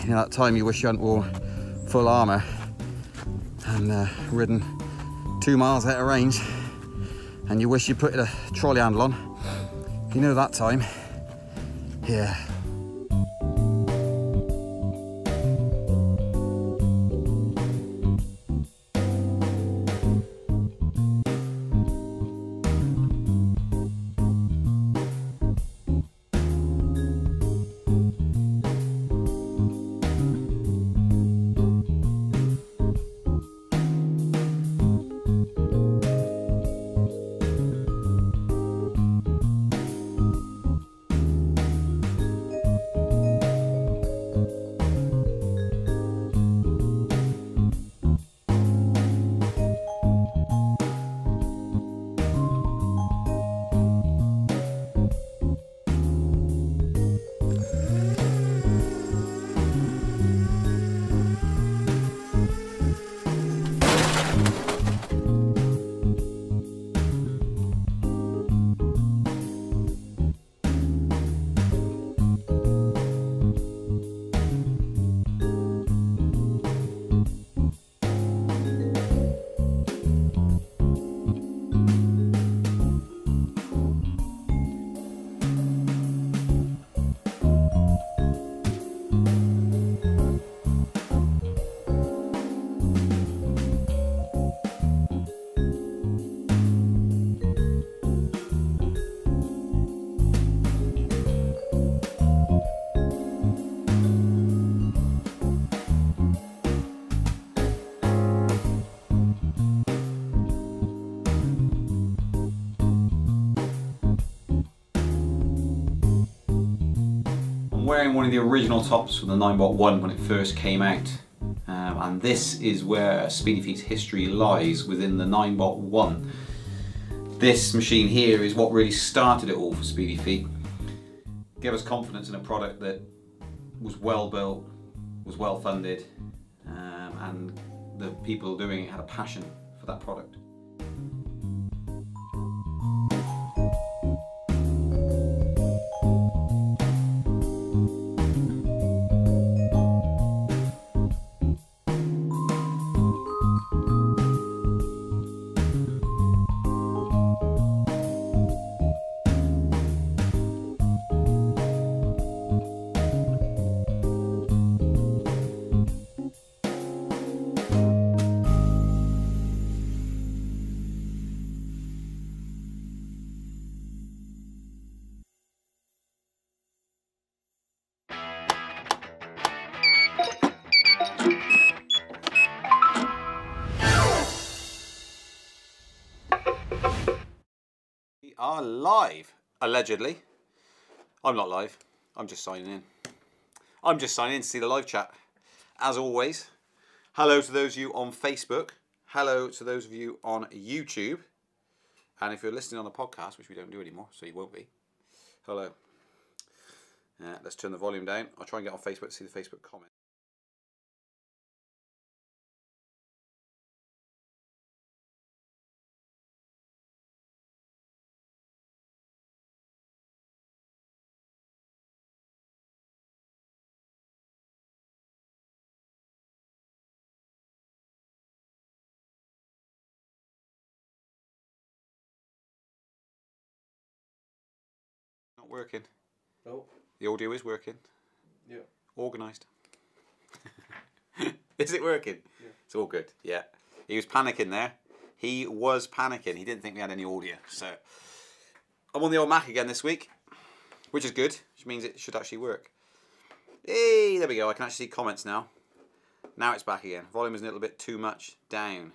You know, that time you wish you hadn't wore full armour and ridden 2 miles out of range, and you wish you put a trolley handle on. You know that time. Yeah. Wearing one of the original tops from the 9-bot-1 when it first came out, and this is where Speedy Feet's history lies, within the 9-bot-1. This machine here is what really started it all for Speedy Feet. Gave us confidence in a product that was well built, was well funded, and the people doing it had a passion for that product. We are live, allegedly. I'm not live, I'm just signing in. I'm just signing in to see the live chat. As always, hello to those of you on Facebook, hello to those of you on YouTube, and if you're listening on a podcast, which we don't do anymore, so you won't be, hello. Let's turn the volume down. I'll try and get on Facebook to see the Facebook comments. Not working. Oh. The audio is working. Yeah. Organised. Is it working? Yeah. It's all good. Yeah. He was panicking there. He was panicking. He didn't think we had any audio. So I'm on the old Mac again this week, which is good, which means it should actually work. Hey, there we go. I can actually see comments now. Now it's back again. Volume is a little bit too much down.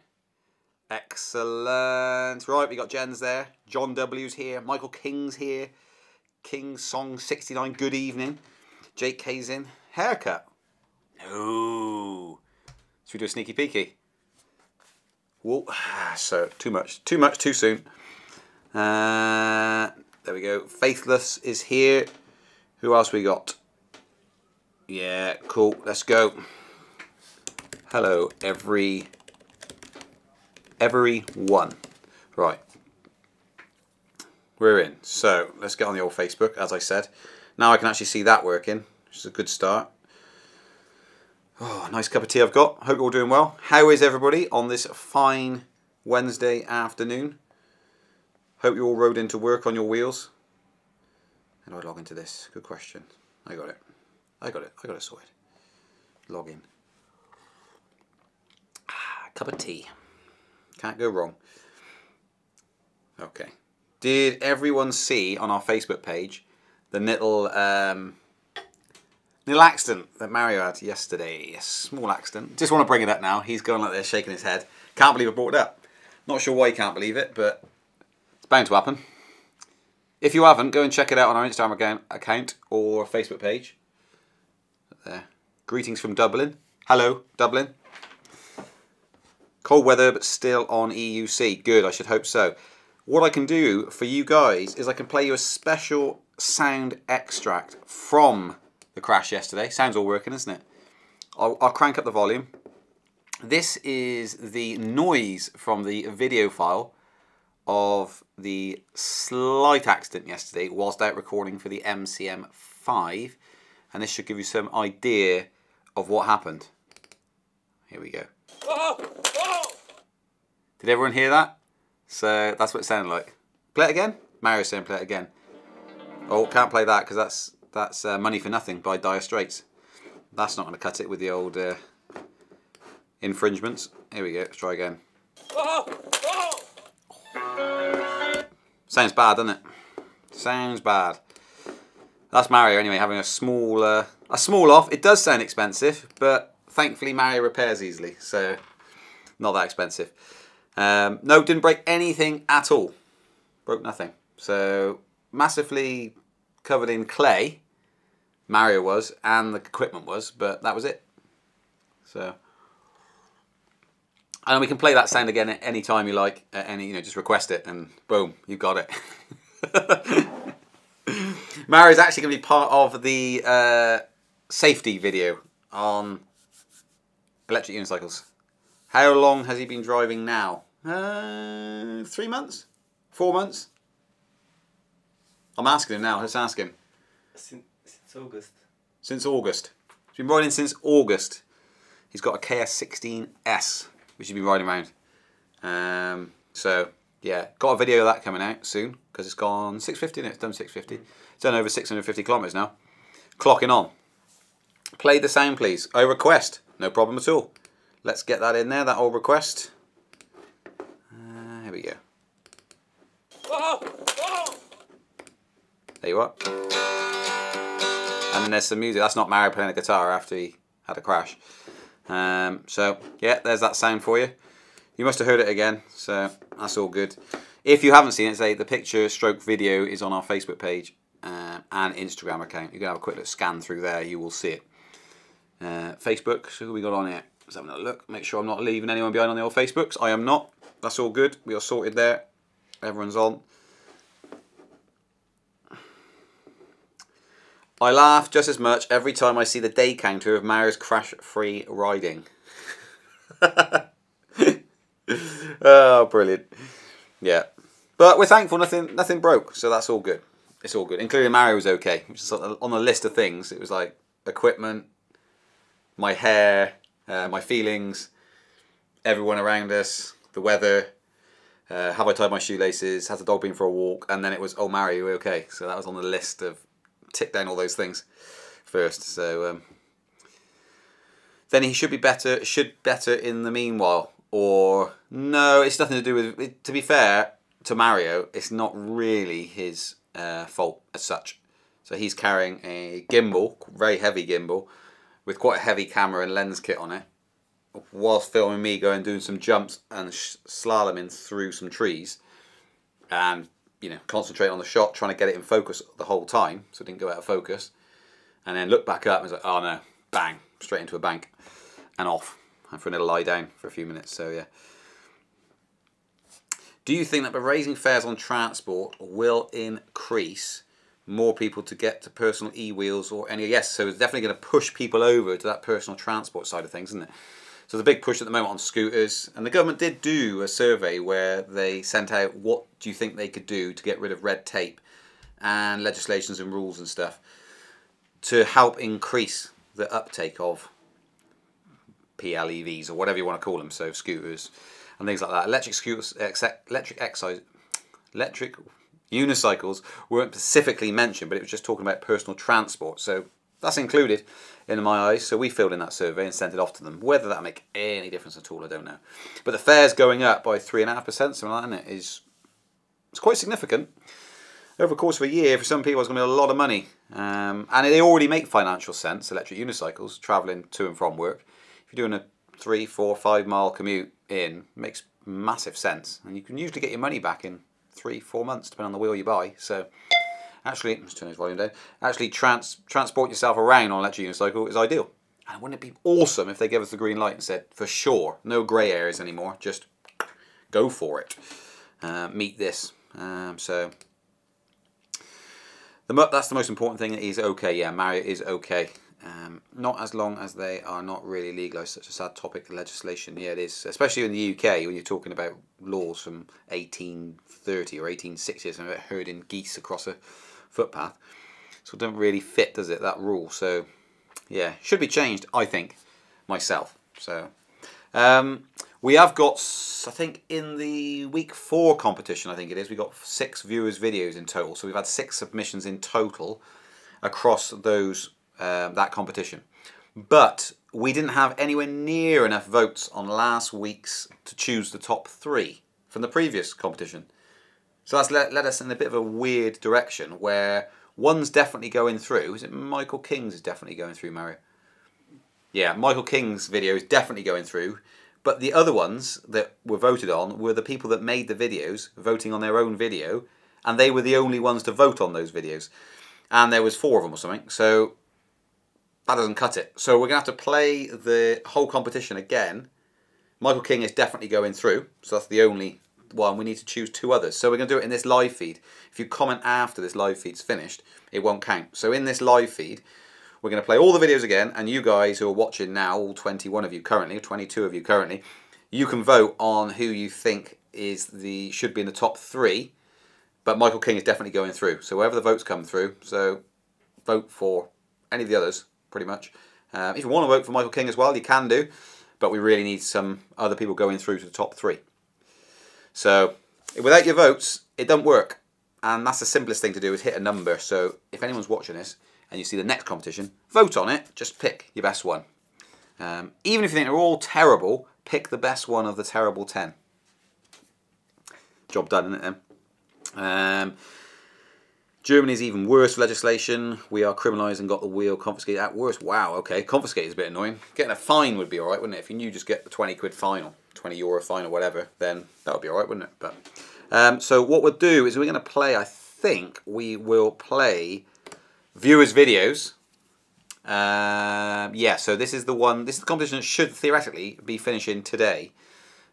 Excellent. Right, we got Jen's there. John W's here. Michael King's here. King Song 69, good evening. Jake K's in. Haircut. No. Should we do a sneaky peeky? Whoa. So, too much, too soon. There we go. Faithless is here. Who else we got? Yeah, cool. Let's go. Hello, everyone. Right. We're in. So let's get on the old Facebook, as I said. Now I can actually see that working, which is a good start. Oh, nice cup of tea I've got. Hope you're all doing well. How is everybody on this fine Wednesday afternoon? Hope you all rode into work on your wheels. How do I log into this? Good question. I got it. I got it sorted. Log in. Cup of tea. Can't go wrong. Okay. Did everyone see on our Facebook page the little accident that Mario had yesterday? A small accident. Just want to bring it up now. He's going like this, shaking his head. Can't believe I brought it up. Not sure why he can't believe it, but it's bound to happen. If you haven't, go and check it out on our Instagram account or Facebook page. There. Greetings from Dublin. Hello, Dublin. Cold weather, but still on EUC. Good, I should hope so. What I can do for you guys is I can play you a special sound extract from the crash yesterday. Sounds all working, isn't it? I'll crank up the volume. This is the noise from the video file of the slight accident yesterday whilst out recording for the MCM5. And this should give you some idea of what happened. Here we go. Did everyone hear that? So that's what it sounded like. Play it again? Mario's saying play it again. Oh, can't play that because that's Money for Nothing by Dire Straits. That's not going to cut it with the old infringements. Here we go. Let's try again. Sounds bad, doesn't it? Sounds bad. That's Mario anyway, having a small off. It does sound expensive, but thankfully Mario repairs easily, so not that expensive. No, didn't break anything at all. Broke nothing. So massively covered in clay, Mario was, and the equipment was, but that was it. So, and we can play that sound again at any time you like. At any, just request it, and boom, you got it. Mario's actually going to be part of the safety video on electric unicycles. How long has he been driving now? 3 months? 4 months? I'm asking him now. Let's ask him. Since August. Since August. He's been riding since August. He's got a KS16S, which he's been riding around. So, yeah. Got a video of that coming out soon, because it's gone 650, and it's done 650. It's done over 650 kilometres now. Clocking on. Play the sound, please. I request. No problem at all. Let's get that in there, that old request. Here we go. There you are. And then there's some music. That's not Mario playing a guitar after he had a crash. So, yeah, there's that sound for you. You must have heard it again, so that's all good. If you haven't seen it, say the picture stroke video is on our Facebook page and Instagram account. You can have a quick look, scan through there, you will see it. Facebook, so who we got on here? Let's have a look. Make sure I'm not leaving anyone behind on the old Facebooks. I am not. That's all good. We are sorted there. Everyone's on. I laugh just as much every time I see the day counter of Mario's crash-free riding. Oh, brilliant. Yeah. But we're thankful nothing broke, so that's all good. It's all good. Including Mario was okay, which is on the list of things. It was like equipment, my hair, my feelings, everyone around us, the weather, have I tied my shoelaces, has the dog been for a walk, and then it was, oh Mario, we're okay. So that was on the list of tick down all those things first. So then he should be better in the meanwhile. Or no, it's nothing to do with it. To be fair to Mario, it's not really his fault as such. So he's carrying a gimbal, very heavy gimbal, with quite a heavy camera and lens kit on it, whilst filming me doing some jumps and slaloming through some trees, and concentrate on the shot, trying to get it in focus the whole time, so it didn't go out of focus, and then look back up and was like, oh no, bang, straight into a bank and off, and for another lie down for a few minutes. So yeah. Do you think that by raising fares on transport will increase more people to get to personal e-wheels or any? Yes, so it's definitely going to push people over to that personal transport side of things, isn't it? So the big push at the moment on scooters, and the government did do a survey where they sent out what do you think they could do to get rid of red tape and legislations and rules and stuff to help increase the uptake of PLEVs or whatever you want to call them, so scooters and things like that. Electric scooters, electric unicycles weren't specifically mentioned, but it was just talking about personal transport, so that's included in my eyes. So we filled in that survey and sent it off to them. Whether that make any difference at all, I don't know. But the fare's going up by 3.5%, something like that, isn't it? It's quite significant. Over the course of a year, for some people, it's going to be a lot of money. And they already make financial sense, electric unicycles, travelling to and from work. If you're doing a 3, 4, 5 mile commute in, it makes massive sense. And you can usually get your money back in 3, 4 months, depending on the wheel you buy. So actually, let's turn this volume down. Actually, transport yourself around on an electric unicycle is ideal. And wouldn't it be awesome if they gave us the green light and said, for sure, no grey areas anymore, just go for it. Meet this. So that's the most important thing. Is okay. Yeah, Marriott is okay. Not as long as they are not really legalised. Such a sad topic, the legislation. Yeah, it is, especially in the UK when you're talking about laws from 1830 or 1860, about herding geese across a footpath. So it doesn't really fit, does it, that rule? So yeah, should be changed, I think, myself. So we have got, I think, in the week 4 competition, I think it is, we got 6 viewers' videos in total. So we've had 6 submissions in total across those that competition. But we didn't have anywhere near enough votes on last week's to choose the top 3 from the previous competition. So that's led us in a bit of a weird direction where one's definitely going through. Is it Michael King's is definitely going through, Mario? Yeah, Michael King's video is definitely going through. But the other ones that were voted on were the people that made the videos voting on their own video, and they were the only ones to vote on those videos. And there was 4 of them or something, so that doesn't cut it. So we're going to have to play the whole competition again. Michael King is definitely going through, so that's the only one. We need to choose 2 others. So we're going to do it in this live feed. If you comment after this live feed's finished, it won't count. So in this live feed, we're going to play all the videos again, and you guys who are watching now, all 21 of you currently, 22 of you currently, you can vote on who you think should be in the top 3. But Michael King is definitely going through. So wherever the votes come through, so vote for any of the others, pretty much. If you want to vote for Michael King as well, you can do. But we really need some other people going through to the top 3. So without your votes, it doesn't work. And that's the simplest thing to do, is hit a number. So if anyone's watching this and you see the next competition, vote on it. Just pick your best one. Even if you think they're all terrible, pick the best one of the terrible 10. Job done, isn't it then? Germany's even worse legislation. We are criminalised and got the wheel confiscated at worst. Wow, okay. Confiscated is a bit annoying. Getting a fine would be alright, wouldn't it? If you knew just get the 20 quid fine or 20 euro fine or whatever, then that would be alright, wouldn't it? But so what we'll do is we're going to play, I think we will play viewers' videos. Yeah, so this is the competition that should theoretically be finishing today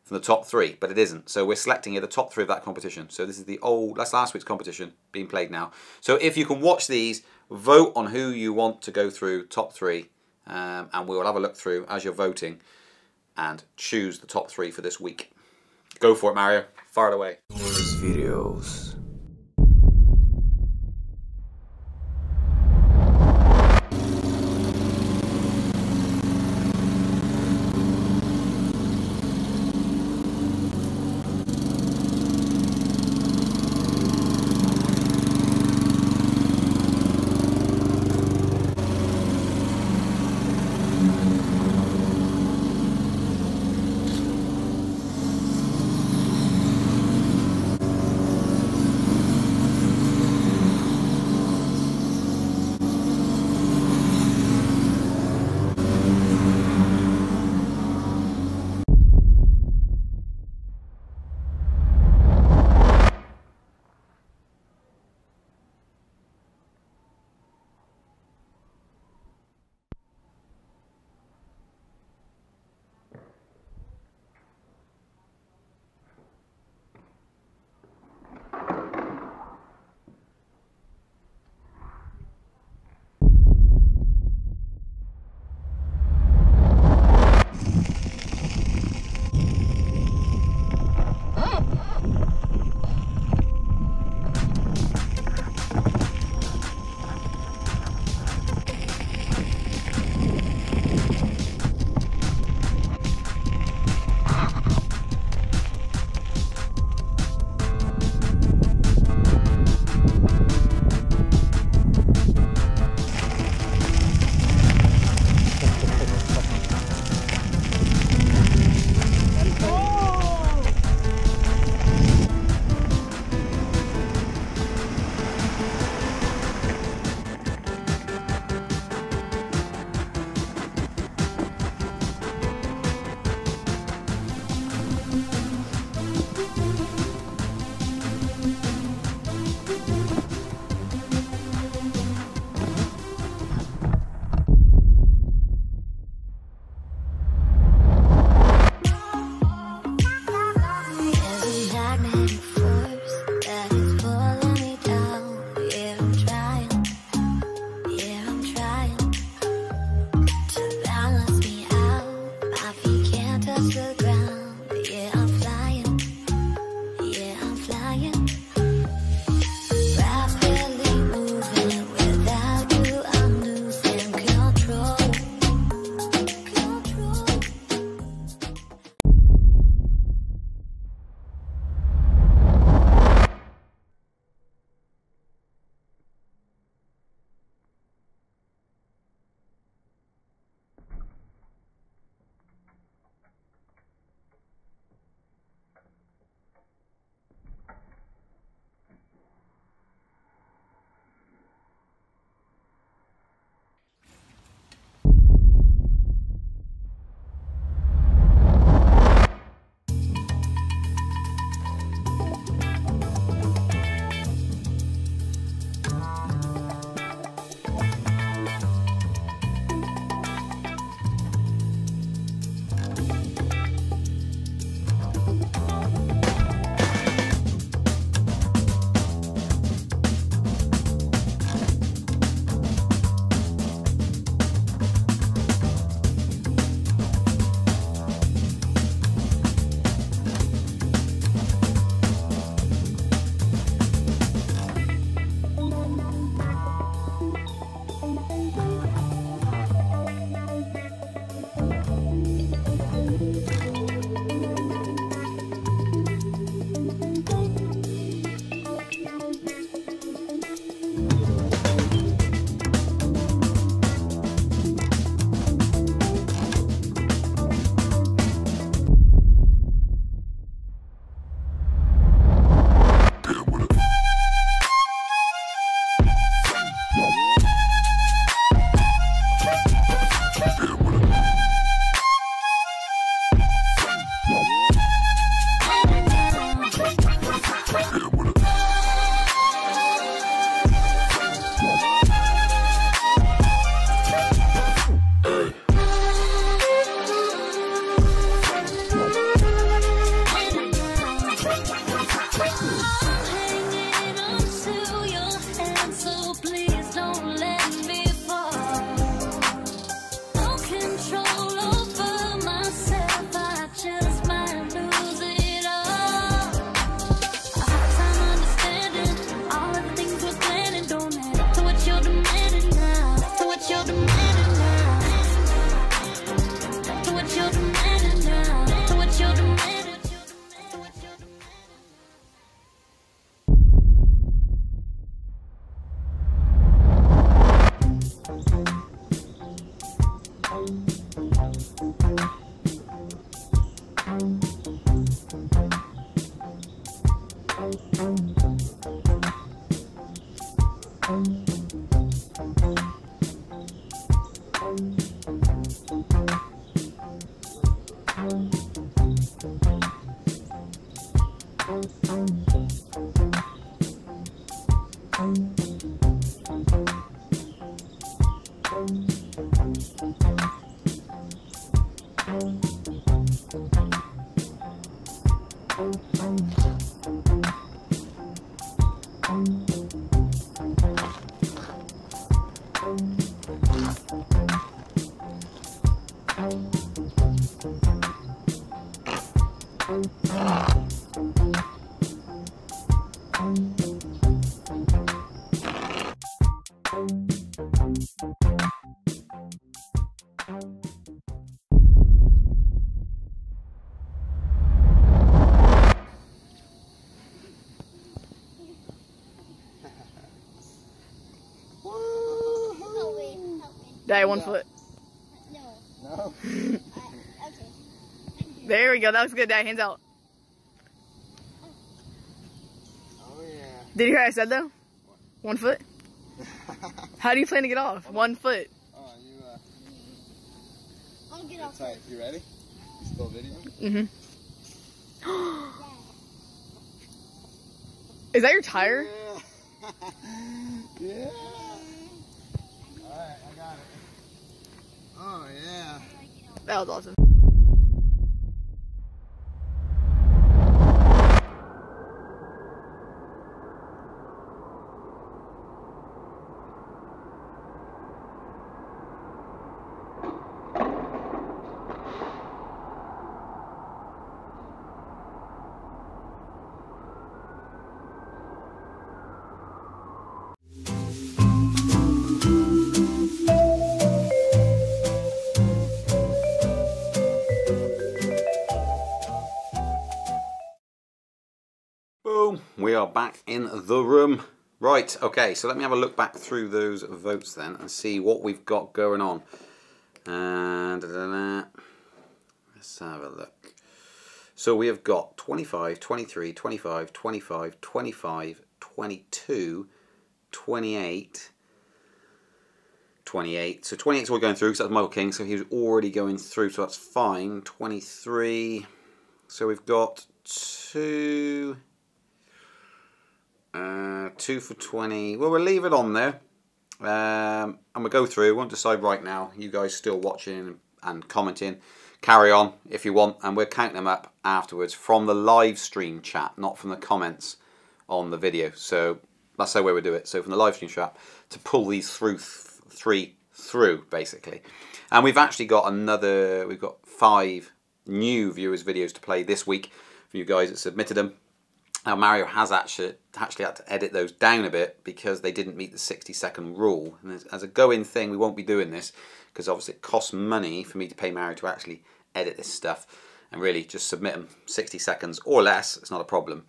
from the top 3, but it isn't. So we're selecting here the top 3 of that competition. So this is that's last week's competition being played now. So if you can watch these, vote on who you want to go through top 3, and we will have a look through as you're voting and choose the top 3 for this week. Go for it, Mario. Fire it away. Videos. flying, rapidly moving. Without you, I'm losing control. Dad, 1 foot. No. Okay. There we go. That was good, Dad. Hands out. Oh yeah. Did you hear what I said though? 1 foot? How do you plan to get off? 1 foot. Oh, I'll get Get off. tight. You ready? You still videoing? Mm-hmm. Is that your tire? Yeah. Yeah. Alright, I got it. Oh yeah. That was awesome. Boom, we are back in the room. Right, okay, so let me have a look back through those votes then and see what we've got going on. And let's have a look. So we have got 25, 23, 25, 25, 25, 22, 28, 28. So 28 is all going through because that's Michael King, so he was already going through, so that's fine. 23. So we've got two for 20. Well, we'll leave it on there. And we'll go through. We won't decide right now. You guys still watching and commenting. Carry on if you want, and we'll count them up afterwards from the live stream chat, not from the comments on the video. So that's the way we do it. So from the live stream chat to pull these three through basically. And we've actually got another. We've got 5 new viewers' videos to play this week for you guys that submitted them. Now Mario has actually had to edit those down a bit because they didn't meet the 60-second rule. And as a go-in thing, we won't be doing this because obviously it costs money for me to pay Mario to actually edit this stuff and really just submit them 60 seconds or less. It's not a problem.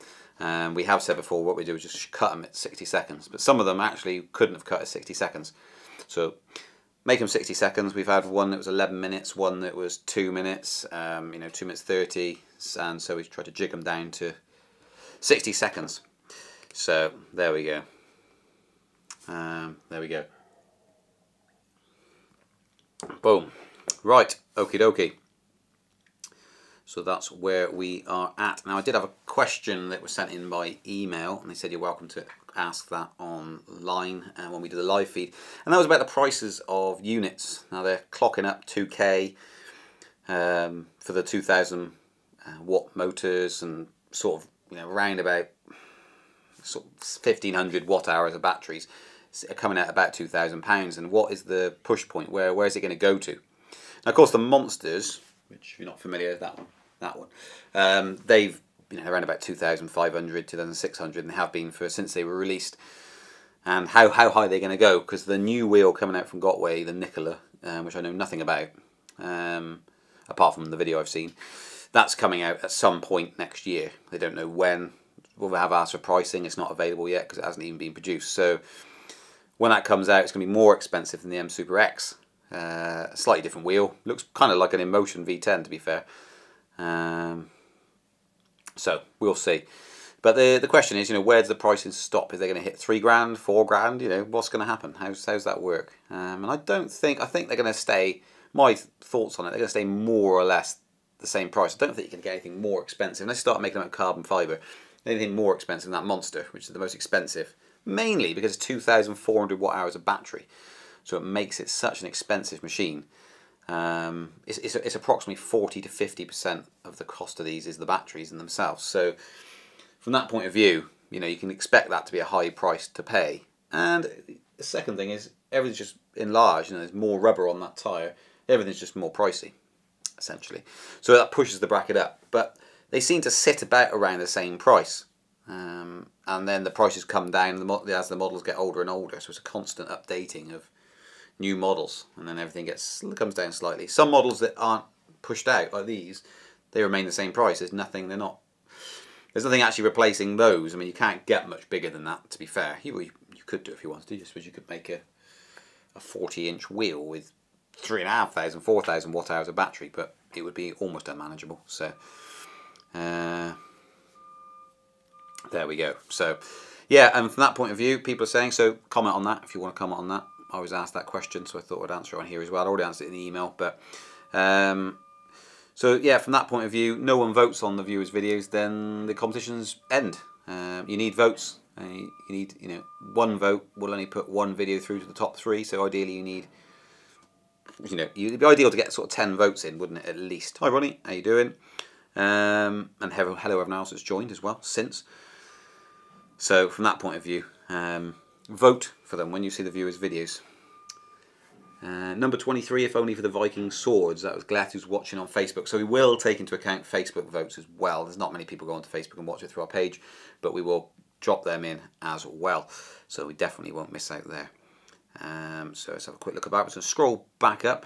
We have said before what we do is just cut them at 60 seconds, but some of them actually couldn't have cut at 60 seconds. So make them 60 seconds. We've had one that was 11 minutes, one that was 2 minutes, 2 minutes 30, and so we've tried to jig them down to 60 seconds. So there we go. There we go. Boom. Right, okie dokie. So that's where we are at. Now I did have a question that was sent in by email, and they said you're welcome to ask that online when we do the live feed. And that was about the prices of units. Now they're clocking up 2K for the 2000 watt motors, and sort of around about sort of 1500 watt hours of batteries are coming out about £2,000. And what is the push point? Where is it going to go to? Now, of course, the monsters, which if you're not familiar with that one, they've around about 2,500, 2,600, and they have been since they were released. And how high are they going to go? Because the new wheel coming out from Gotway, the Nikola, which I know nothing about, apart from the video I've seen, that's coming out at some point next year. They don't know when. Well, they have asked for pricing. It's not available yet because it hasn't even been produced. So when that comes out, it's going to be more expensive than the M Super X. A slightly different wheel. Looks kind of like an InMotion V10, to be fair. So we'll see. But the question is, where does the pricing stop? Is they going to hit £3,000, £4,000? What's going to happen? How's that work? And I think they're going to stay. My thoughts on it, they're going to stay more or less the same price. I don't think you can get anything more expensive. Let's start making them out of carbon fibre. Anything more expensive than that Monster, which is the most expensive, mainly because it's 2,400 watt hours of battery. So it makes it such an expensive machine. It's approximately 40 to 50% of the cost of these is the batteries in themselves. So from that point of view, you can expect that to be a high price to pay. And the second thing is everything's just enlarged. There's more rubber on that tyre. Everything's just more pricey, essentially. So that pushes the bracket up. But they seem to sit about around the same price. And then the prices come down as the models get older and older. So it's a constant updating of new models, and then everything comes down slightly. Some models that aren't pushed out, like these, they remain the same price. There's nothing actually replacing those. I mean, you can't get much bigger than that, to be fair. You could do if you wanted to. I suppose you could make a 40-inch wheel with 3,500, 4,000 watt hours of battery, but it would be almost unmanageable. So there we go. So yeah, and from that point of view, people are saying, so comment on that if you want to comment on that. I was asked that question, so I thought I'd answer it on here as well. I already answered it in the email, but so yeah, from that point of view, no one votes on the viewers' videos, then the competitions end. You need votes. You need, one vote will only put one video through to the top 3. So ideally, you need, it'd be ideal to get sort of 10 votes in, wouldn't it? At least. Hi, Ronnie. How you doing? And hello, everyone else that's joined as well since. So from that point of view, vote for them when you see the viewers' videos. Number 23, if only for the Viking swords. That was Gleth who's watching on Facebook. So we will take into account Facebook votes as well. There's not many people go onto Facebook and watch it through our page, but we will drop them in as well. So we definitely won't miss out there. So let's have a quick look about. So scroll back up.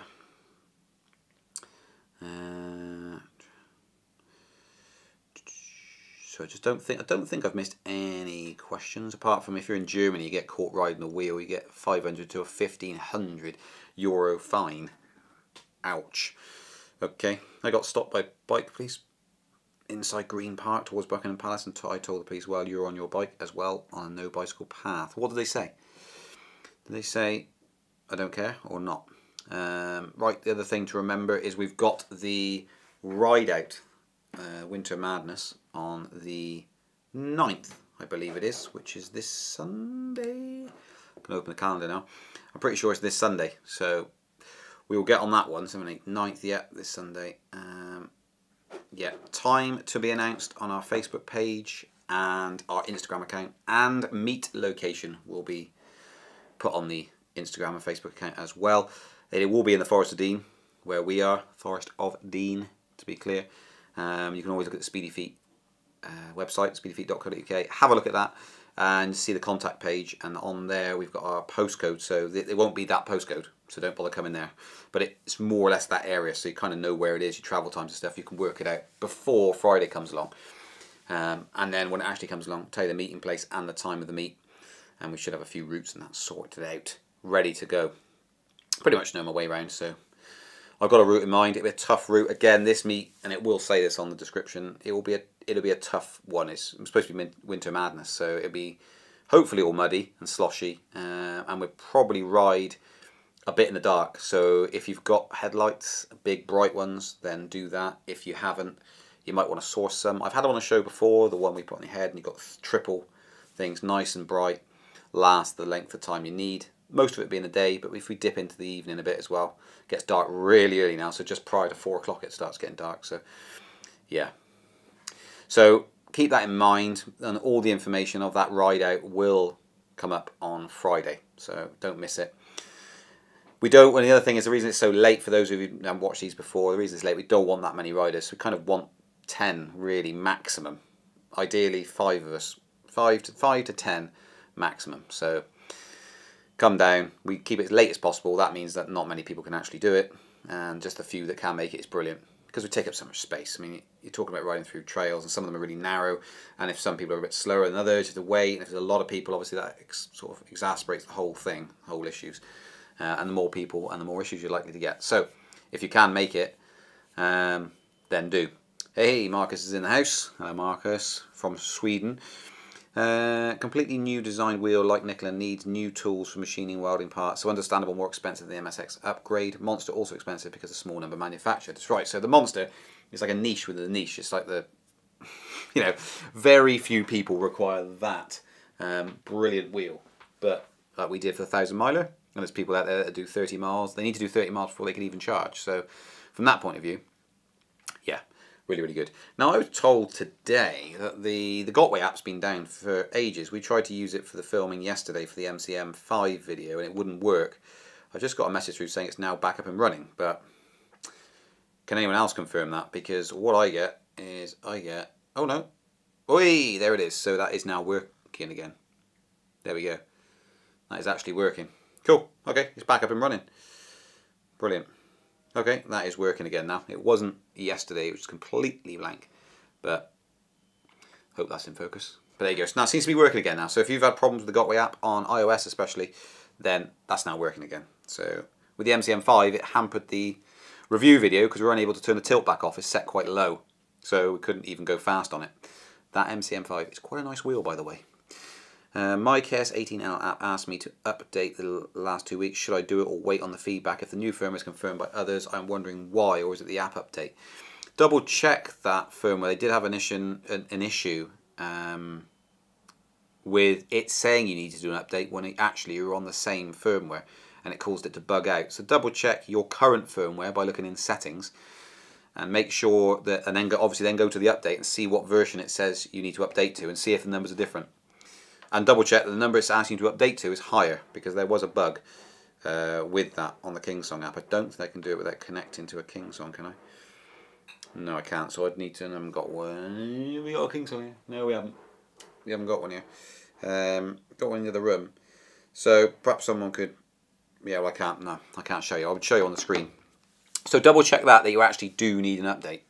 So I don't think I've missed any questions, apart from if you're in Germany, you get caught riding a wheel, you get 500 to a 1,500 euro fine. Ouch. Okay, I got stopped by bike police inside Green Park towards Buckingham Palace, and I told the police, well, you're on your bike as well on a no bicycle path. What did they say? Did they say, I don't care, or not? Right, the other thing to remember is we've got the ride out Winter Madness on the 9th, I believe it is, which is this Sunday. I can open the calendar now. I'm pretty sure it's this Sunday, so we will get on that one. 7th, 8th, 9th, yeah, this Sunday. Yeah, time to be announced on our Facebook page and our Instagram account, and meet location will be put on the Instagram and Facebook account as well. It will be in the Forest of Dean, where we are, Forest of Dean, to be clear. You can always look at the Speedy Feet website, speedyfeet.co.uk. Have a look at that and see the contact page, and on there we've got our postcode, so it won't be that postcode, so don't bother coming there. But it's more or less that area, so you kind of know where it is, your travel times and stuff. You can work it out before Friday comes along. And then when it actually comes along, tell you the meeting place and the time of the meet, and we should have a few routes and that sorted out, ready to go. Pretty much know my way around, so I've got a route in mind. It'll be a tough route. Again, this meet, and it will say this on the description, it'll be a tough one. It's supposed to be Winter Madness, so it'll be hopefully all muddy and sloshy, and we'll probably ride a bit in the dark. So if you've got headlights, big bright ones, then do that. If you haven't, you might want to source some. I've had it on a show before, the one we put on your head, and you've got triple things, nice and bright, last the length of time you need. Most of it being a day, but if we dip into the evening a bit as well, it gets dark really early now, so just prior to 4 o'clock it starts getting dark, so yeah. So keep that in mind, and all the information of that ride out will come up on Friday, so don't miss it. We don't, and the other thing is, the reason it's so late, for those of you who haven't watched these before, the reason it's late, we don't want that many riders. We kind of want 10 really maximum. Ideally 5 of us, 5 to 10 maximum. So come down, we keep it as late as possible. That means that not many people can actually do it, and just a few that can make it is brilliant, because we take up so much space. I mean, you're talking about riding through trails, and some of them are really narrow, and if some people are a bit slower than others, you have to wait, and if there's a lot of people, obviously that sort of exasperates the whole thing, whole issues. And the more people and the more issues you're likely to get. So if you can make it, then do. Hey, Marcus is in the house. Hello, Marcus from Sweden. Completely new designed wheel like Nicola, needs new tools for machining welding parts, so understandable, more expensive than the MSX upgrade. Monster also expensive because of small number manufactured. That's right, so the Monster is like a niche within a niche. It's like the, you know, very few people require that brilliant wheel, but like we did for the 1,000 miler. And there's people out there that do 30 miles. They need to do 30 miles before they can even charge. So from that point of view, yeah, really, really good. Now, I was told today that the Gotway app's been down for ages. We tried to use it for the filming yesterday for the MCM5 video, and it wouldn't work. I just got a message through saying it's now back up and running. But can anyone else confirm that? Because what I get is oh no, oi, there it is. So that is now working again. There we go. That is actually working. Cool, okay, it's back up and running. Brilliant. Okay, that is working again now. It wasn't yesterday, it was completely blank, but hope that's in focus. But there you go, so now it seems to be working again now. So if you've had problems with the Gotway app on iOS especially, then that's now working again. So with the MCM5, it hampered the review video because we were unable to turn the tilt back off. It's set quite low, so we couldn't even go fast on it. That MCM5 is quite a nice wheel, by the way. My KS18L app asked me to update the last 2 weeks. Should I do it or wait on the feedback? If the new firmware is confirmed by others, I'm wondering why, or is it the app update? Double check that firmware. They did have an issue with it saying you need to do an update when actually you're on the same firmware, and it caused it to bug out. So double check your current firmware by looking in settings, and make sure that, and then obviously then go to the update and see what version it says you need to update to, and see if the numbers are different. And double check that the number it's asking you to update to is higher, because there was a bug with that on the Kingsong app. I don't think I can do it without connecting to a Kingsong, can I? No, I can't, so I'd need to, I haven't got one. Have we got a Kingsong here? No, we haven't. We haven't got one here. Got one in the other room. So perhaps someone could, yeah, well I can't, no, I can't show you. I would show you on the screen. So double check that you actually do need an update,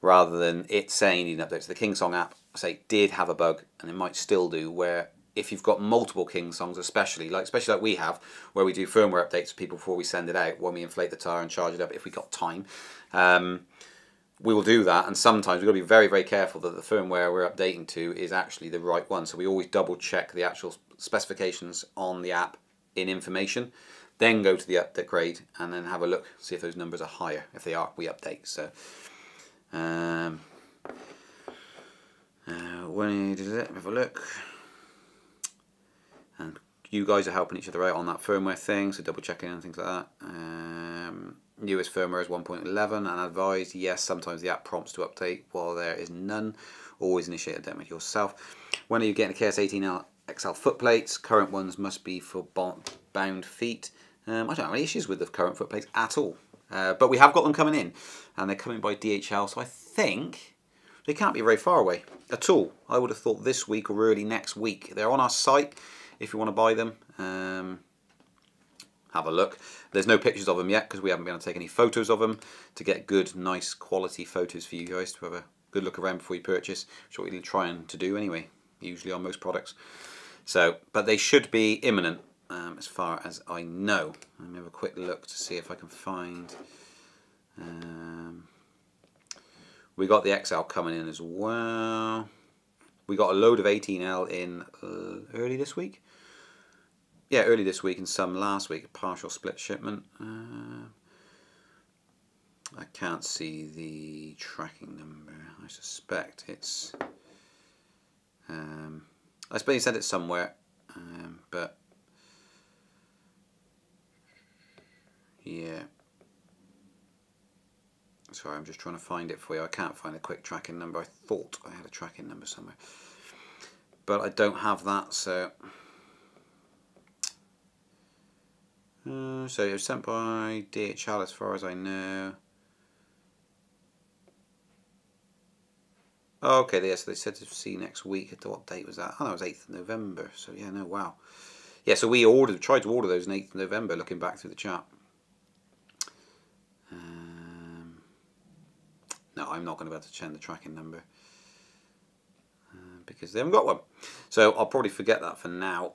rather than it saying you need an update. So the Kingsong app say, did have a bug, and it might still do, where if you've got multiple King songs, especially like we have, where we do firmware updates for people before we send it out, when we inflate the tyre and charge it up if we got time, we will do that. And sometimes we've got to be very, very careful that the firmware we're updating to is actually the right one. So we always double check the actual specifications on the app in information, then go to the upgrade and then have a look, see if those numbers are higher. If they are, we update. So when you did it, have a look. And you guys are helping each other out on that firmware thing, so double checking and things like that. Newest firmware is 1.11 and advised, yes, sometimes the app prompts to update while there is none. Always initiate a demo yourself. When are you getting the KS18L XL footplates? Current ones must be for bound feet. I don't have any issues with the current footplates at all. But we have got them coming in, and they're coming by DHL, so I think they can't be very far away at all. I would have thought this week or early next week. They're on our site if you want to buy them. Have a look. There's no pictures of them yet because we haven't been able to take any photos of them to get good, nice quality photos for you guys to have a good look around before you purchase, which is what we're trying to do anyway, usually on most products. So, but they should be imminent as far as I know. Let me have a quick look to see if I can find. We got the XL coming in as well. We got a load of 18L in early this week. Yeah, early this week and some last week. A partial split shipment. I can't see the tracking number. I suspect it's... I suppose you said it somewhere, but yeah. Sorry, I'm just trying to find it for you. I can't find a quick tracking number. I thought I had a tracking number somewhere, but I don't have that. So, so it was sent by DHL as far as I know. Oh, okay, yes, they said to see next week. What date was that? Oh, that was 8th of November. So yeah, no, wow. Yeah, so we tried to order those on 8th of November, looking back through the chat. No, I'm not going to be able to change the tracking number because they haven't got one. So I'll probably forget that for now.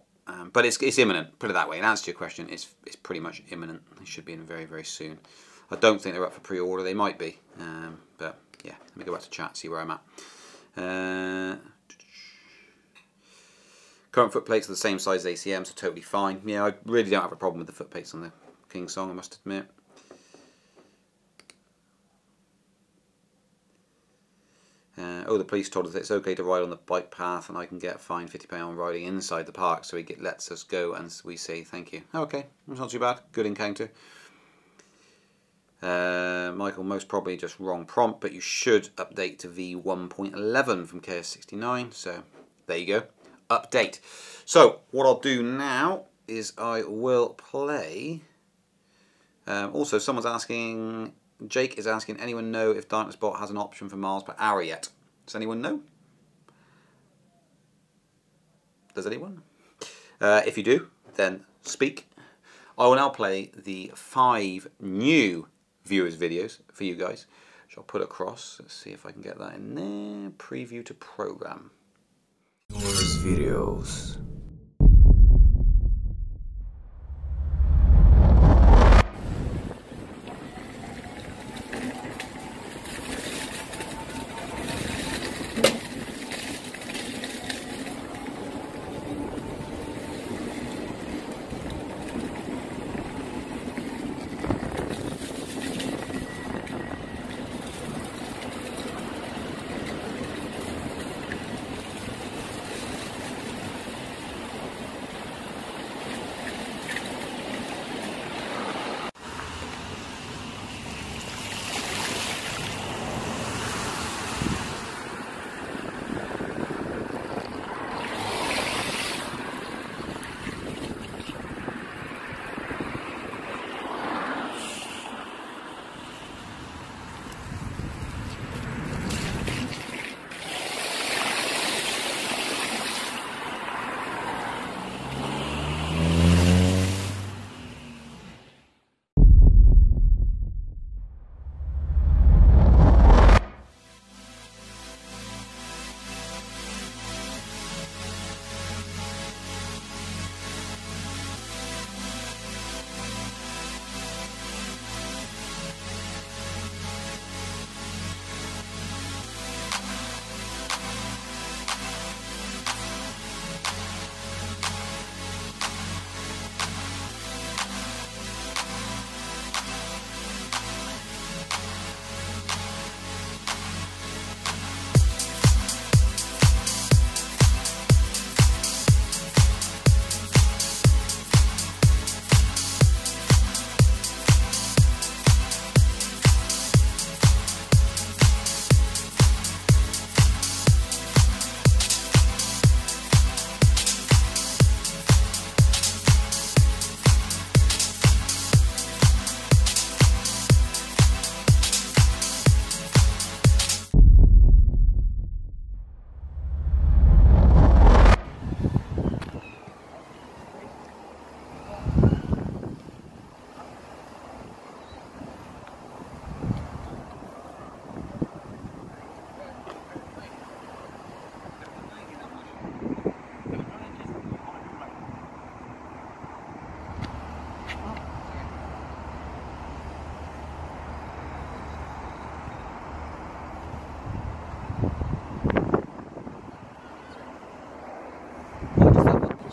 But it's imminent, put it that way. In answer to your question, it's pretty much imminent. They should be in very, very soon. I don't think they're up for pre-order. They might be. But yeah, let me go back to chat, see where I'm at. Current footplates are the same size as ACM, so totally fine. Yeah, I really don't have a problem with the footplates on the King Song, I must admit. Oh, the police told us it's okay to ride on the bike path and I can get fined £50 riding inside the park, so he lets us go and we say thank you. Okay, that's not too bad. Good encounter. Michael, most probably just wrong prompt, but you should update to V1.11 from KS69, so there you go. Update. So what I'll do now is I will play. Also, someone's asking, Jake is asking, anyone know if DarknessBot has an option for miles per hour yet? Does anyone know? Does anyone? If you do, then speak. I will now play the 5 new viewers videos for you guys, which I'll put across. Let's see if I can get that in there. Preview to program. Viewers videos.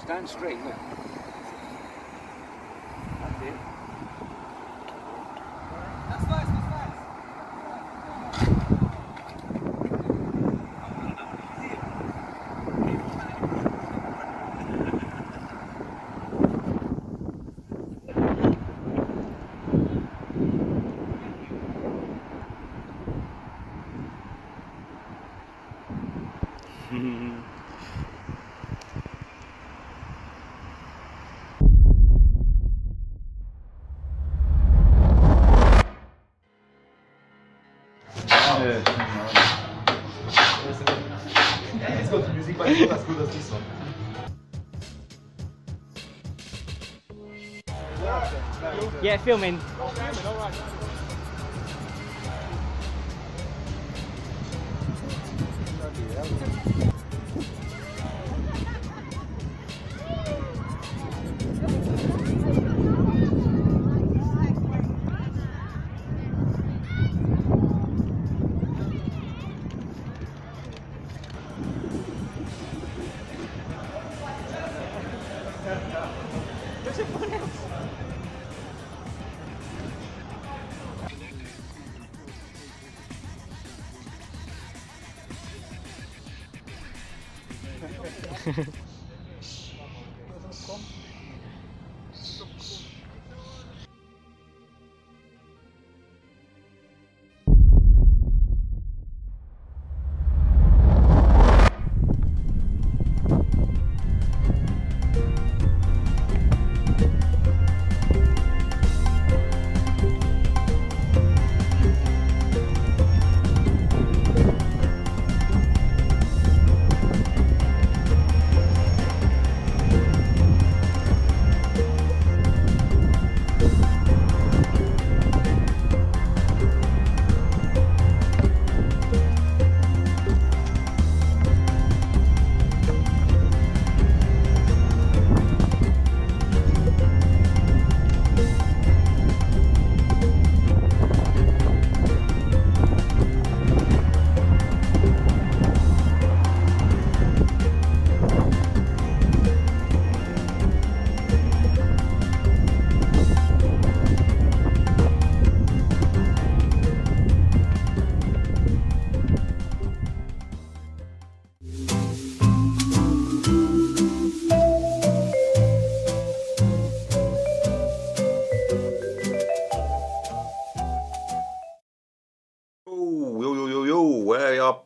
Stand straight, look. That's it. That's nice, that's nice. It's got music, but it's not as good as this one. Yeah, filming.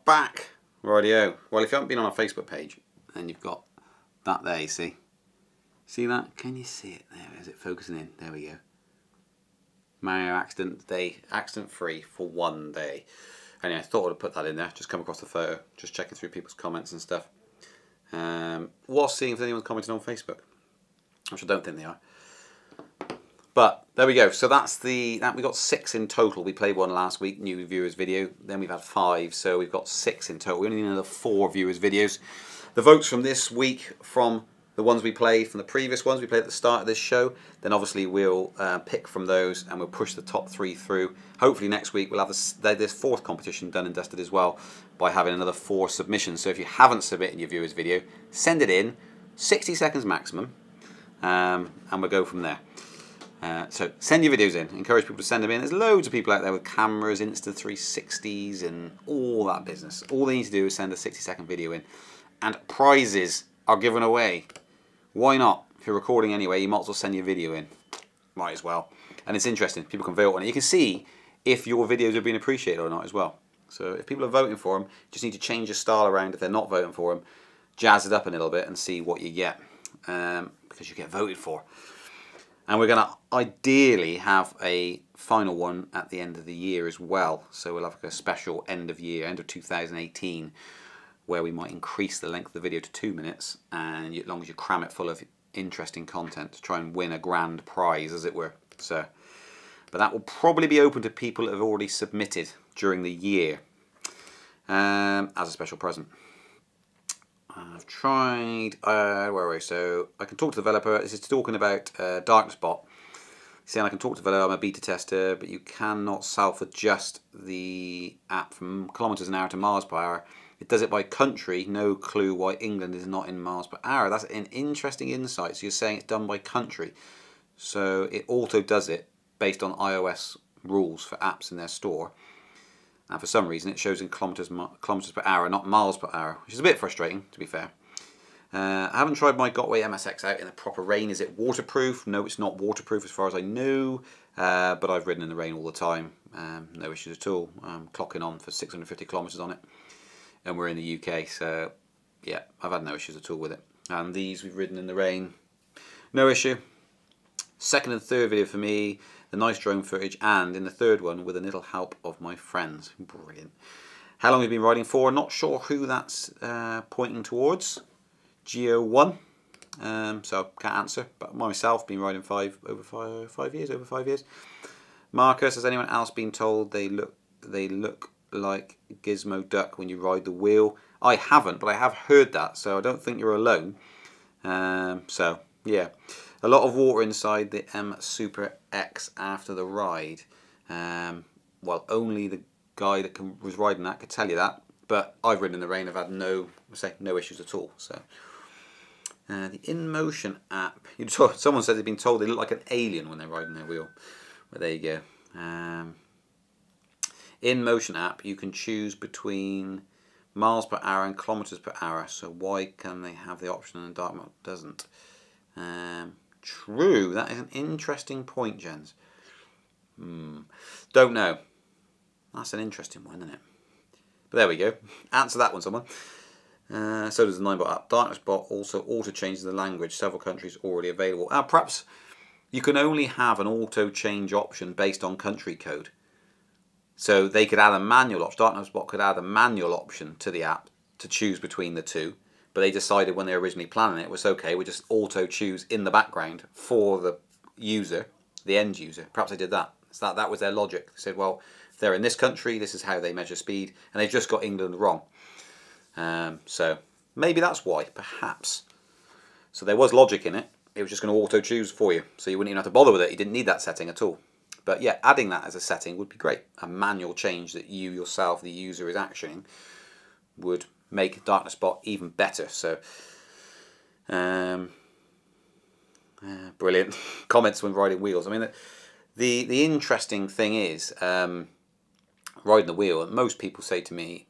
Back. Rightio. Well, if you haven't been on our Facebook page, then you've got that there, you see. See that? Can you see it? There, is it focusing in? There we go. Mario accident day, accident free for 1 day. Anyway, I thought I'd put that in there. Just come across the photo. Just checking through people's comments and stuff. Was seeing if anyone's commented on Facebook, which I don't think they are. But there we go. So that's we got 6 in total. We played one last week, new viewers video. Then we've had 5, so we've got 6 in total. We only need another 4 viewers videos. The votes from this week, from the ones we played, from the previous ones we played at the start of this show, then obviously we'll pick from those and we'll push the top 3 through. Hopefully next week we'll have this 4th competition done and dusted as well by having another 4 submissions. So if you haven't submitted your viewers video, send it in, 60 seconds maximum, and we'll go from there. So send your videos in. Encourage people to send them in. There's loads of people out there with cameras, Insta360s and all that business. All they need to do is send a 60-second video in. And prizes are given away. Why not? If you're recording anyway, you might as well send your video in. Might as well. And it's interesting. People can vote on it. You can see if your videos are being appreciated or not as well. So if people are voting for them, you just need to change your style around if they're not voting for them. Jazz it up a little bit and see what you get. Because you get voted for. And we're going to ideally have a final one at the end of the year as well. So we'll have a special end of year, end of 2018, where we might increase the length of the video to 2 minutes, and as long as you cram it full of interesting content to try and win a grand prize, as it were. So, but that will probably be open to people that have already submitted during the year as a special present. I've tried, where are we? So I can talk to the developer. This is talking about Darkness Bot. Saying I can talk to the developer, I'm a beta tester, but you cannot self-adjust the app from kilometers an hour to miles per hour. It does it by country. No clue why England is not in miles per hour. That's an interesting insight. So you're saying it's done by country. So it auto does it based on iOS rules for apps in their store. And for some reason it shows in kilometers per hour, not miles per hour, which is a bit frustrating, to be fair. I haven't tried my Gotway MSX out in the proper rain. Is it waterproof? No, it's not waterproof as far as I know, but I've ridden in the rain all the time. No issues at all. I'm clocking on for 650 kilometers on it, and we're in the UK, so yeah, I've had no issues at all with it. And these we've ridden in the rain, no issue. Second and third video for me, the nice drone footage, and in the third one with a little help of my friends. Brilliant. How long have you been riding for? Not sure who that's pointing towards. Geo1, so can't answer, but myself been riding over five years. Marcus, has anyone else been told they look like Gizmo Duck when you ride the wheel? I haven't, but I have heard that, so I don't think you're alone. So yeah, a lot of water inside the M Super X after the ride. Well, only the guy that was riding that could tell you that, but I've ridden in the rain. I've had no issues at all. So the InMotion app, someone said they've been told they look like an alien when they're riding their wheel. But there you go. InMotion app, you can choose between miles per hour and kilometers per hour. So why can they have the option and dark mode doesn't? True, that is an interesting point, gents. Don't know. That's an interesting one, isn't it? But there we go. Answer that one, someone. So does the 9bot app. DarknessBot also auto changes the language. Several countries already available. Perhaps you can only have an auto change option based on country code. So they could add a manual option. DarknessBot could add a manual option to the app to choose between the two. But they decided when they were originally planning it, was okay, we just auto choose in the background for the user, the end user. Perhaps they did that. So that was their logic. They said, well, if they're in this country, this is how they measure speed, and they've just got England wrong. So maybe that's why, perhaps. So there was logic in it. It was just going to auto choose for you, so you wouldn't even have to bother with it. You didn't need that setting at all. But yeah, adding that as a setting would be great. A manual change that you yourself, the user, is actioning would make DarknessBot even better. So brilliant comments when riding wheels. I mean, the interesting thing is riding the wheel. Most people say to me,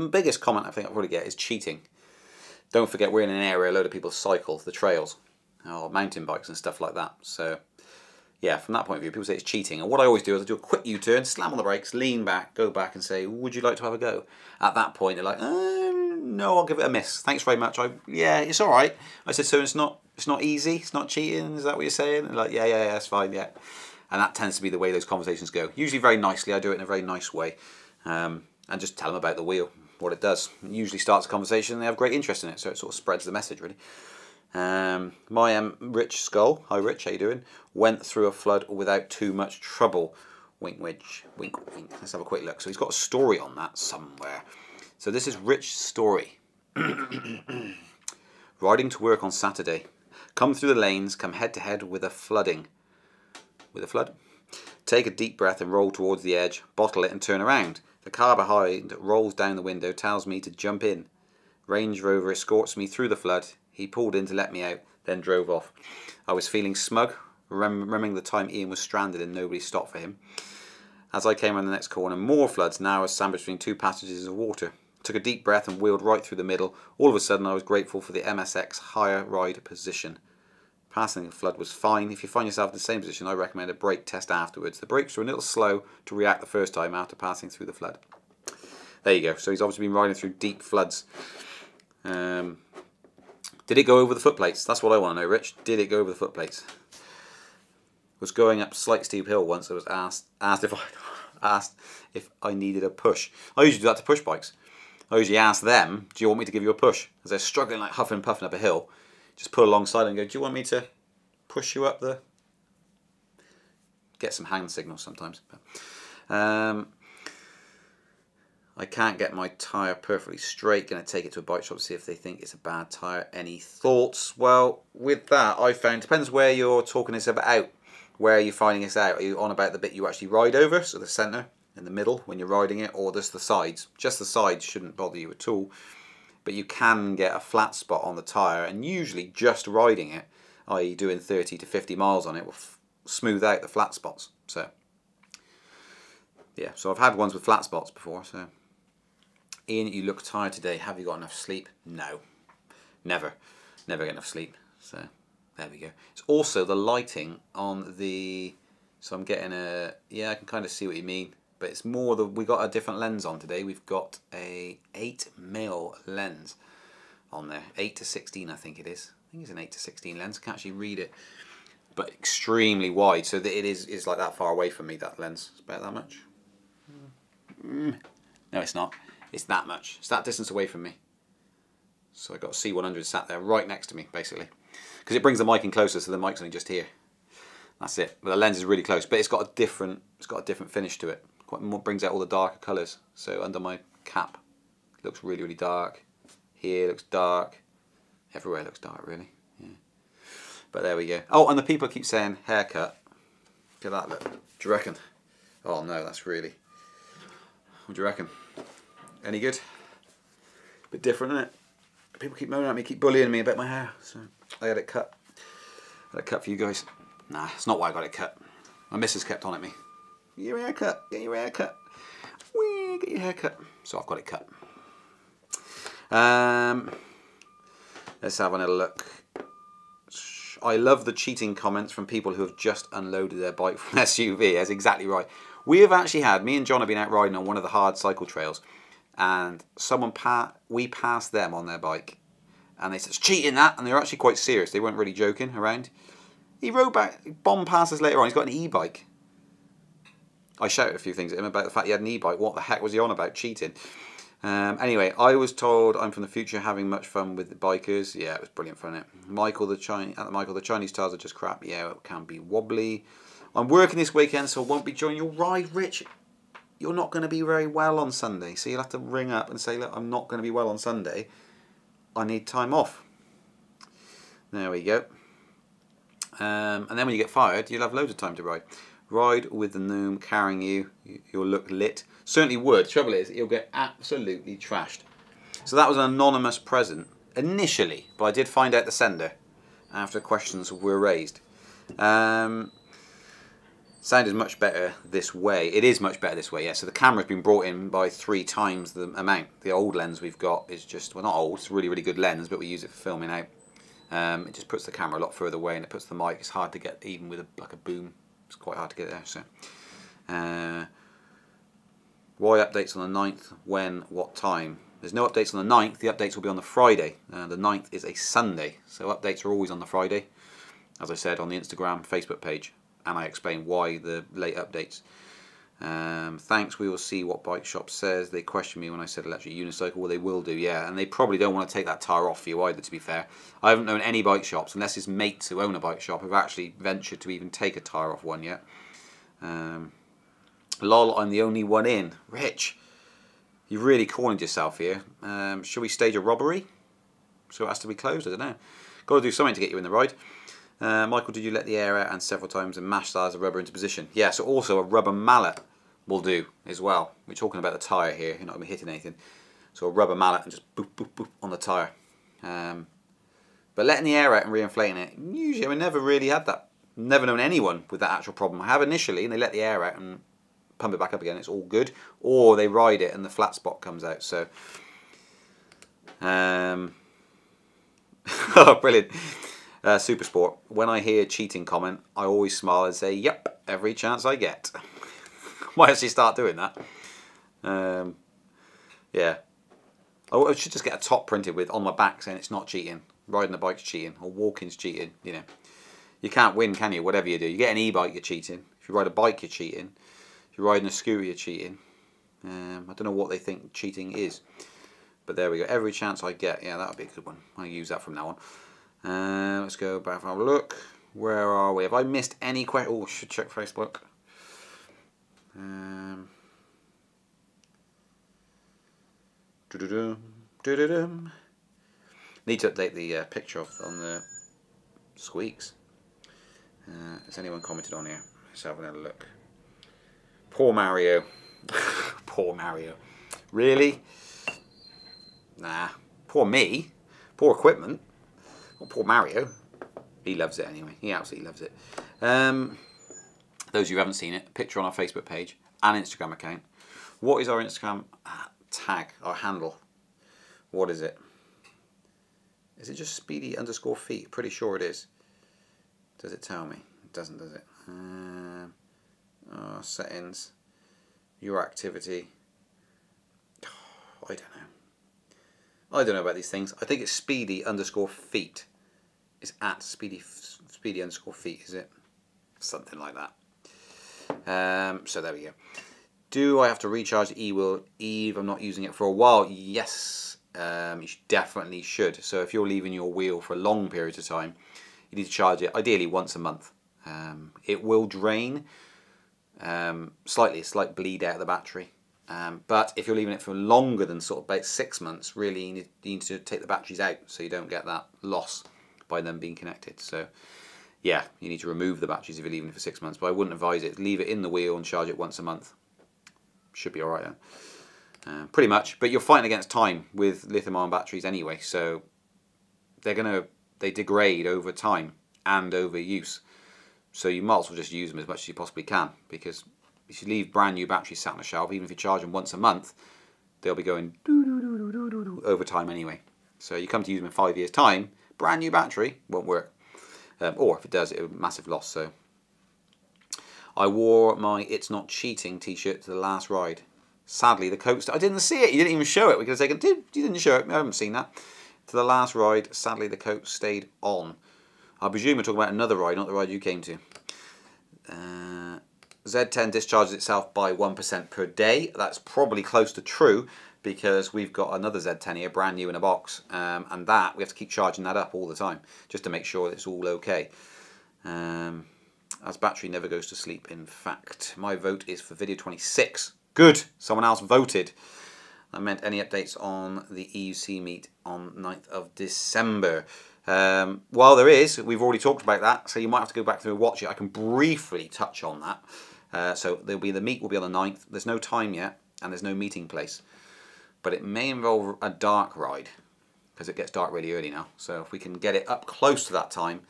biggest comment I think I'll probably get is cheating. Don't forget we're in an area a load of people cycle the trails or mountain bikes and stuff like that. So yeah, from that point of view, people say it's cheating. And what I always do is I do a quick U-turn, slam on the brakes, lean back, go back and say, would you like to have a go? At that point, they're like, no, I'll give it a miss. Thanks very much. Yeah, it's all right. I said, so it's not easy? It's not cheating? Is that what you're saying? And like, yeah, that's fine, yeah. And that tends to be the way those conversations go. Usually very nicely. I do it in a very nice way. And just tell them about the wheel, what it does. It usually starts a conversation and they have great interest in it, so it sort of spreads the message, really. My Rich Skull, hi Rich, how you doing? Went through a flood without too much trouble. Wink, wink, wink, wink. Let's have a quick look. So he's got a story on that somewhere. So this is Rich's story. Riding to work on Saturday. Come through the lanes, come head to head with a flooding. With a flood? Take a deep breath and roll towards the edge, bottle it and turn around. The car behind rolls down the window, tells me to jump in. Range Rover escorts me through the flood. He pulled in to let me out, then drove off. I was feeling smug, remembering the time Ian was stranded and nobody stopped for him. As I came around the next corner, more floods, now I was sandwiched between two passages of water. Took a deep breath and wheeled right through the middle. All of a sudden I was grateful for the MSX higher ride position. Passing the flood was fine. If you find yourself in the same position, I recommend a brake test afterwards. The brakes were a little slow to react the first time after passing through the flood. There you go. So he's obviously been riding through deep floods. Did it go over the footplates? That's what I want to know, Rich. Did it go over the footplates? Was going up a slight steep hill once. I was asked if I needed a push. I usually do that to push bikes. I usually ask them, do you want me to give you a push? As they're struggling like huffing and puffing up a hill. Just pull alongside and go, do you want me to push you up the... Get some hand signals sometimes. I can't get my tyre perfectly straight. Going to take it to a bike shop to see if they think it's a bad tyre. Any thoughts? Well, with that, I found, depends where you're talking this about. Where are you finding this out? Are you on about the bit you actually ride over, so the centre? in the middle when you're riding it, or just the sides. Just the sides shouldn't bother you at all, but you can get a flat spot on the tyre, and usually just riding it, i.e. doing 30 to 50 miles on it, will smooth out the flat spots. So yeah, so I've had ones with flat spots before. So Ian, you look tired today. Have you got enough sleep? No, never get enough sleep. So there we go. It's also the lighting on the, so I'm getting a, yeah, I can kind of see what you mean, but it's more the, we got a different lens on today. We've got a 8mm lens on there, 8 to 16 I think it is. I think it's an 8 to 16 lens. I can't actually read it, but extremely wide, so that it is like that far away from me, that lens. It's about that much. No, it's not. It's that much. It's that distance away from me. So I got a C100 sat there right next to me, basically, because it brings the mic in closer, so the mic's only just here. That's it. But the lens is really close, but it's got a different finish to it. Quite more, brings out all the darker colours. So under my cap, it looks really, really dark. Here it looks dark. Everywhere it looks dark, really. Yeah. But there we go. Oh, and the people keep saying haircut. Look at that look. Do you reckon? Oh no, that's really. What do you reckon? Any good? Bit different, isn't it? People keep moaning at me, keep bullying me about my hair, so I had it cut. I had it cut for you guys. Nah, it's not why I got it cut. My missus kept on at me. Get your hair cut, get your hair cut. Whee, get your hair cut. So I've got it cut. Let's have another look. I love the cheating comments from people who have just unloaded their bike from an SUV. That's exactly right. We have actually had, me and John have been out riding on one of the hard cycle trails, and we passed them on their bike, and they said, it's cheating that, and they were actually quite serious. They weren't really joking around. He rode back, bombed past us later on. He's got an e-bike. I shouted a few things at him about the fact he had an e-bike. What the heck was he on about, cheating? Anyway, I was told I'm from the future, having much fun with the bikers. Yeah, it was brilliant fun, it. Michael, the Chinese tires are just crap. Yeah, it can be wobbly. I'm working this weekend, so I won't be joining your ride, Rich. You're not going to be very well on Sunday, so you'll have to ring up and say, look, I'm not going to be well on Sunday. I need time off. There we go. And then when you get fired, you'll have loads of time to ride. Ride with the Noom carrying you. You'll look lit. Certainly would. Trouble is, you'll get absolutely trashed. So that was an anonymous present initially, but I did find out the sender after questions were raised. Sound is much better this way. It is much better this way, yeah. So the camera's been brought in by 3 times the amount. The old lens we've got is just, well, not old, it's a really, really good lens, but we use it for filming out. It just puts the camera a lot further away, and it puts the mic, it's hard to get, even with like a boom, it's quite hard to get there. So why updates on the 9th, when, what time? There's no updates on the 9th, the updates will be on the Friday. The 9th is a Sunday, so updates are always on the Friday, as I said, on the Instagram, Facebook page. And I explain why the late updates. Thanks, we will see what bike shop says. They questioned me when I said electric unicycle. Well, they will do, yeah. And they probably don't want to take that tyre off for you either, to be fair. I haven't known any bike shops, unless it's mates who own a bike shop, who've actually ventured to even take a tyre off one yet. Lol, I'm the only one in. Rich, you've really cornered yourself here. Shall we stage a robbery? So it has to be closed, I don't know. Got to do something to get you in the ride. Michael, did you let the air out and several times and mash the rubber into position? Yeah, so also a rubber mallet will do as well. We're talking about the tyre here, you're not going to be hitting anything. So a rubber mallet and just boop, boop, boop on the tyre. But letting the air out and reinflating it, usually I never really had that. Never known anyone with that actual problem. I have initially, and they let the air out and pump it back up again, it's all good. Or they ride it and the flat spot comes out. So, oh, brilliant. Super Sport, when I hear cheating comment, I always smile and say, yep, every chance I get. Might actually start doing that. Yeah. I should just get a top printed with on my back saying it's not cheating. Riding a bike's cheating, or walking's cheating, you know. You can't win, can you, whatever you do. You get an e-bike, you're cheating. If you ride a bike, you're cheating. If you're riding a scooter, you're cheating. I don't know what they think cheating is. But there we go, every chance I get. Yeah, that would be a good one. I'll use that from now on. Let's go back and have a look. Where are we? Have I missed any questions? Oh, should check Facebook. Need to update the picture on the squeaks. Has anyone commented on here? Let's have another look. Poor Mario. Poor Mario. Really? Nah. Poor me. Poor equipment. Well, poor Mario. He loves it anyway. He absolutely loves it. Those who haven't seen it, picture on our Facebook page and Instagram account. What is our Instagram tag, our handle? What is it? Is it just Speedy_feet? Pretty sure it is. Does it tell me? It doesn't, does it? Settings. Your activity. I don't know. I don't know about these things. I think it's Speedy_feet. It's at Speedy_feet, is it? Something like that. So there we go. Do I have to recharge the e-wheel Eve? I'm not using it for a while. Yes, you definitely should. So if you're leaving your wheel for long periods of time, you need to charge it ideally once a month. It will drain slightly, a slight bleed out of the battery. But if you're leaving it for longer than sort of about 6 months, really you need to take the batteries out so you don't get that loss by them being connected. So yeah, you need to remove the batteries if you're leaving it for 6 months, but I wouldn't advise it. Leave it in the wheel and charge it once a month. Should be alright then. Pretty much, but you're fighting against time with lithium-ion batteries anyway, so they degrade over time and over use. So you might as well just use them as much as you possibly can, because if you leave brand new batteries sat on the shelf, even if you charge them once a month, they'll be going over time anyway. So you come to use them in 5 years' time, brand new battery won't work. Or if it does, it'll be a massive loss. So I wore my It's Not Cheating t-shirt to the last ride. Sadly, the coat... I didn't see it. You didn't even show it. We could have taken... You didn't show it. I haven't seen that. To the last ride, sadly, the coat stayed on. I presume we're talking about another ride, not the ride you came to. Z10 discharges itself by 1% per day. That's probably close to true, because we've got another Z10 here, brand new in a box, and that, we have to keep charging that up all the time, just to make sure that it's all okay. As battery never goes to sleep, in fact. My vote is for video 26. Good! Someone else voted. I meant any updates on the EUC meet on 9th of December. Well, there is. We've already talked about that, so you might have to go back through and watch it. I can briefly touch on that. So the meet will be on the 9th. There's no time yet, and there's no meeting place. But it may involve a dark ride, because it gets dark really early now. So if we can get it up close to that time,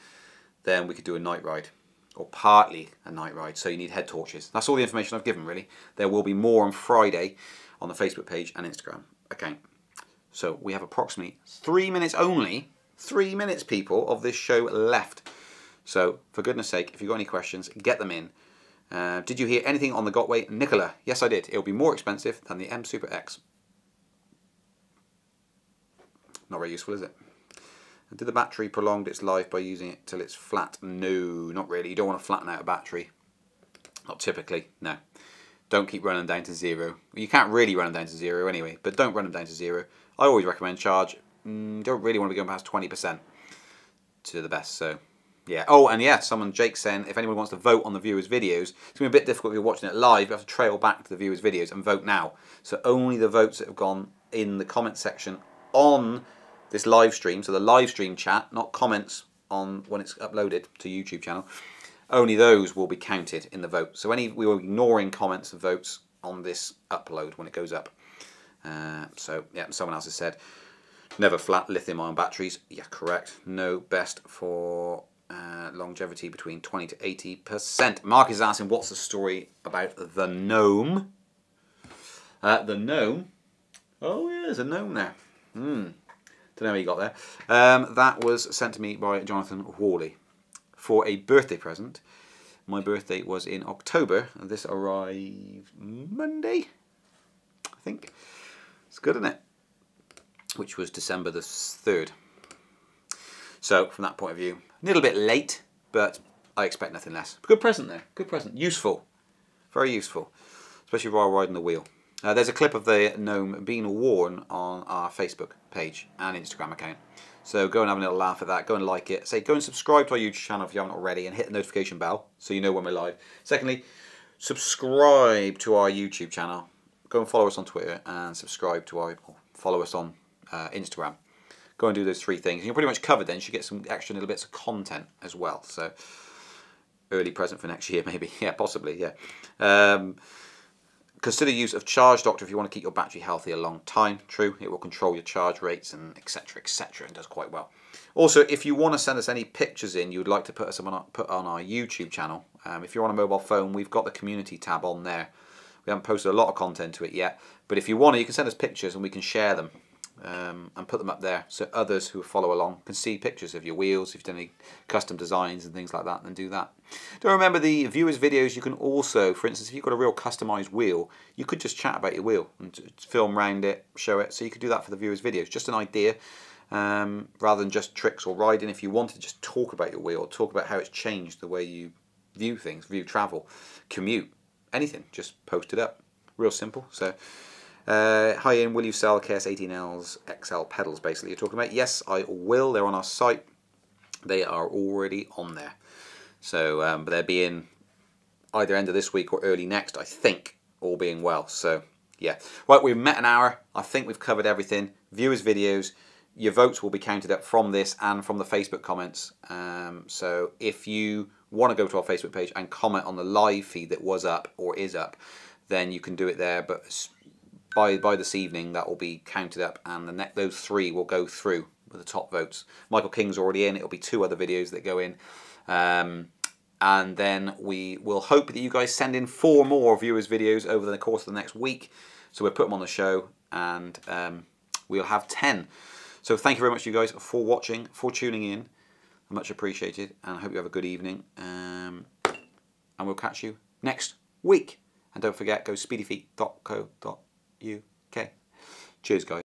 then we could do a night ride, or partly a night ride. So you need head torches. That's all the information I've given, really. There will be more on Friday on the Facebook page and Instagram account. So we have approximately 3 minutes only, 3 minutes, people, of this show left. So for goodness sake, if you've got any questions, get them in. Did you hear anything on the Gotway Nicola? Yes, I did. It'll be more expensive than the M Super X. Not very useful, is it? Did the battery prolong its life by using it till it's flat? No, not really. You don't want to flatten out a battery. Not typically, no. Don't keep running down to zero. You can't really run them down to zero anyway, but don't run them down to zero. I always recommend charge. Don't really want to be going past 20% to the best, so yeah. Oh, and yeah, Jake saying, if anyone wants to vote on the viewers' videos, it's going to be a bit difficult if you're watching it live. You have to trail back to the viewers' videos and vote now. So only the votes that have gone in the comment section on this live stream, so the live stream chat, not comments on when it's uploaded to YouTube channel, only those will be counted in the vote. So we were ignoring comments and votes on this upload when it goes up. So yeah, someone else has said, never flat lithium-ion batteries. Yeah, correct. No, best for longevity between 20 to 80%. Mark is asking, what's the story about the gnome? The gnome? Oh yeah, there's a gnome there. Don't know how you got there. That was sent to me by Jonathan Worley for a birthday present. My birthday was in October, and this arrived Monday, I think. It's good, isn't it? Which was December the 3rd. So, from that point of view, a little bit late, but I expect nothing less. Good present there. Good present. Useful. Very useful. Especially while riding the wheel. There's a clip of the gnome being worn on our Facebook page and Instagram account. So go and have a little laugh at that. Go and like it. Go and subscribe to our YouTube channel if you haven't already, and hit the notification bell so you know when we're live. Secondly, subscribe to our YouTube channel. Go and follow us on Twitter and subscribe to follow us on Instagram. Go and do those 3 things. And you're pretty much covered then. You should get some extra little bits of content as well. So early present for next year maybe. Yeah, possibly, yeah. Consider use of Charge Doctor if you want to keep your battery healthy a long time. True, it will control your charge rates and etc, etc, and does quite well. Also, if you want to send us any pictures in you would like to put on our YouTube channel, if you're on a mobile phone, we've got the community tab on there. We haven't posted a lot of content to it yet, but if you want to, you can send us pictures and we can share them and put them up there so others who follow along can see pictures of your wheels. If you've done any custom designs and things like that, then do that. Don't remember the viewers videos. You can also, for instance, if you've got a real customized wheel, you could just chat about your wheel and film around it, show it. So you could do that for the viewers videos. Just an idea, rather than just tricks or riding. If you wanted to just talk about your wheel, talk about how it's changed the way you view things, view travel, commute, anything, just post it up. Real simple. So hi Ian, will you sell KS18L's XL pedals basically you're talking about? Yes, I will. They're on our site. They are already on there. So but they'll be in either end of this week or early next, I think, all being well. So yeah. Right, we've met an hour. I think we've covered everything. Viewers videos, your votes will be counted up from this and from the Facebook comments. So if you want to go to our Facebook page and comment on the live feed that was up or is up, then you can do it there. But by this evening, that will be counted up, and those 3 will go through with the top votes. Michael King's already in. It'll be 2 other videos that go in, and then we will hope that you guys send in 4 more viewers videos over the course of the next week. So we'll put them on the show, and we'll have 10. So thank you very much, you guys, for watching, for tuning in. Much appreciated, and I hope you have a good evening. And we'll catch you next week. And don't forget, go speedyfeet.co.uk. Cheers, guys.